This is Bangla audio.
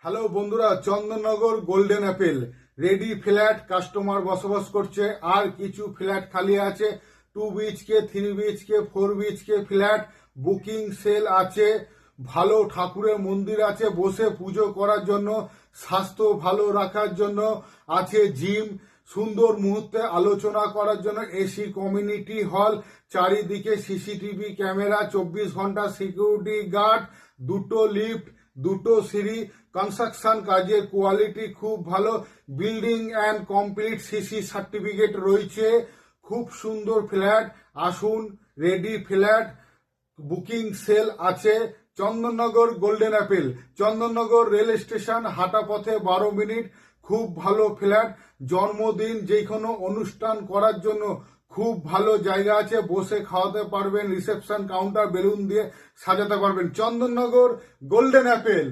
হ্যালো বন্ধুরা, Chandannagar golden Apple ready flat customer বসবাস করছে। আর কিছু ফ্ল্যাট খালি আছে। 2 BHK, 3 BHK, 4 BHK flat booking sale আছে। ভালো ঠাকুরের মন্দির আছে, বসে পুজো করার জন্য, স্বাস্থ্য ভালো রাখার জন্য আছে জিম, সুন্দর মুহূর্তে আলোচনা করার জন্য এসি কমিউনিটি হল, চারিদিকে সিসিটিভি ক্যামেরা, 24 ঘন্টা সিকিউরিটি গার্ড, দুটো লিফট, দুটো সিঁড়ি, কনস্ট্রাকশন কাজের কোয়ালিটি খুব ভালো, building and complete CC certificate রয়েছে। খুব সুন্দর ফ্ল্যাট, আসুন। রেডি ফ্ল্যাট বুকিং সেল আছে। Chandannagar golden Apple, Chandannagar rail station, হাঁটা পথে 12 মিনিট। খুব ভালো ফ্ল্যাট, জন্মদিন যে কোনো অনুষ্ঠান করার জন্য খুব ভালো জায়গা আছে, বসে খাওয়াতে পারবেন, রিসেপশন কাউন্টার বেলুন দিয়ে সাজাতে পারবেন। Chandannagar golden Apple.